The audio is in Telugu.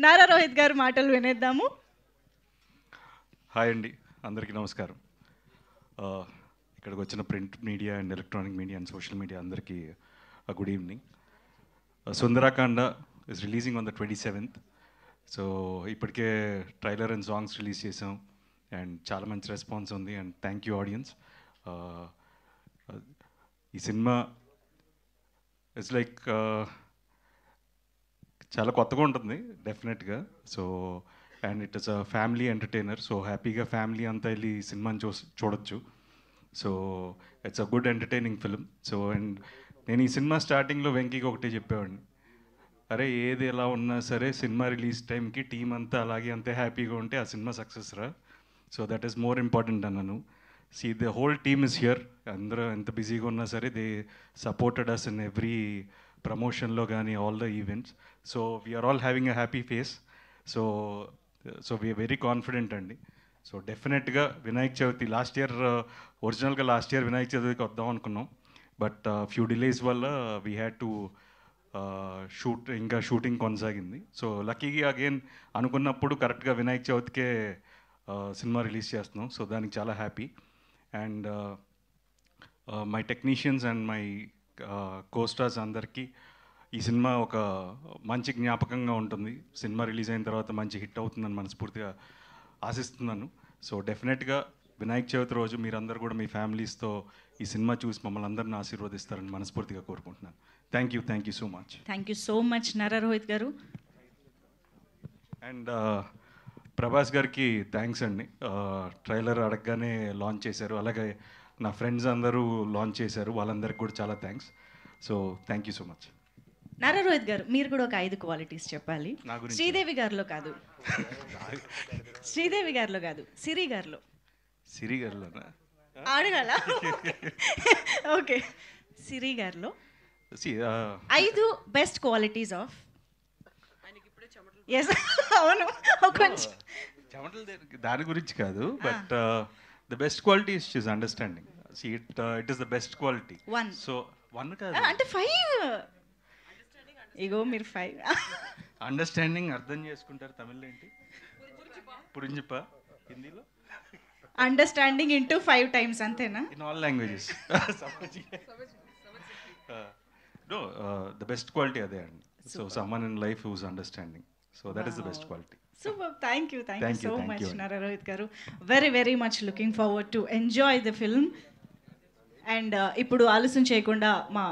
నారా రోహిత్ గారు మాటలు వినేద్దాము. హాయ్ అండి, అందరికీ నమస్కారం. ఇక్కడికి వచ్చిన print media and electronic media and social media అందరికీ good evening. Sundarakanda is releasing on the 27th. So ఇప్పటికే ట్రైలర్ అండ్ సాంగ్స్ రిలీజ్ చేసాం అండ్ చాలా మంచి రెస్పాన్స్ ఉంది అండ్ థ్యాంక్ యూ ఆడియన్స్. ఈ సినిమా ఇట్స్ లైక్ చాలా కొత్తగా ఉంటుంది డెఫినెట్గా. So and it is a family entertainer. So హ్యాపీగా ఫ్యామిలీ అంతా వెళ్ళి ఈ సినిమాని చూడొచ్చు. So it's a good entertaining film. So and నేను ఈ సినిమా స్టార్టింగ్లో వెంకీకి ఒకటే చెప్పేవాడిని, అరే ఏది ఎలా ఉన్నా సరే సినిమా రిలీజ్ టైంకి టీం అంతా అలాగే అంతే హ్యాపీగా ఉంటే ఆ సినిమా సక్సెస్ రా. So that is more important అన్నాను. See the whole team is here. అందరూ ఎంత బిజీగా ఉన్నా సరే they supported us in every ప్రమోషన్లో కానీ all the events. So we're all having a happy face. So we're very confident అండి. సో డెఫినెట్గా వినాయక చవితి ఒరిజినల్గా లాస్ట్ ఇయర్ వినాయక చవితికి వద్దాం అనుకున్నాం. బట్ ఫ్యూ డిలేస్ వల్ల వీ హ్యాడ్ టు షూటింగ్ కొనసాగింది. సో లక్కీగా అగైన్ అనుకున్నప్పుడు కరెక్ట్గా వినాయక చవితికే సినిమా రిలీజ్ చేస్తున్నాం. సో దానికి చాలా happy. And my technicians and my co-stars అందరికీ ఈ సినిమా ఒక మంచి జ్ఞాపకంగా ఉంటుంది. సినిమా రిలీజ్ అయిన తర్వాత మంచి హిట్ అవుతుందని మనస్ఫూర్తిగా ఆశిస్తున్నాను. సో డెఫినెట్గా వినాయక చవితి రోజు మీరందరూ కూడా మీ ఫ్యామిలీస్తో ఈ సినిమా చూసి మమ్మల్ని అందరిని ఆశీర్వదిస్తారని మనస్ఫూర్తిగా కోరుకుంటున్నాను. Thank you so much. Thank you so much Nara Rohit గారు. అండ్ ప్రభాస్ గారికి థ్యాంక్స్ అండి. ట్రైలర్ అడగగానే లాంచ్ చేశారు, అలాగే నా ఫ్రెండ్స్ అందరూ లాంచ్ చేశారు, వాళ్ళందరికీ కూడా చాలా thanks. So thank you so much. Nara Rohit గారు, మీరు కూడా ఒక 5 క్వాలిటీస్ చెప్పాలి. శ్రీదేవి గారిలో కాదు, సిరి గారిలో అడగాల. ఓకే, సిరి గారిలో 5 బెస్ట్ క్వాలిటీస్ ఆఫ్. ఎస్, అవును, కొంచెం దాని గురించి కాదు, but the best quality is she's understanding. It is the best quality. So 1 కాదు అంటే 5. ఇగో మీరు 5. అండర్స్టాండింగ్ అర్థం చేసుకుంటారు. తమిళ్లో ఏంటి పురింజిపా, హిందీలో అండర్స్టాండింగ్ ఇంటూ 5 times అంతేనా? In all languages. No, the best quality అదే అండి. So someone in life who's understanding. So that is the best quality. Super. Thank you so much Nara Rohit garu. Very much looking forward to enjoy the film. And ఇప్పుడు ఆలస్యం చేయకుండా మా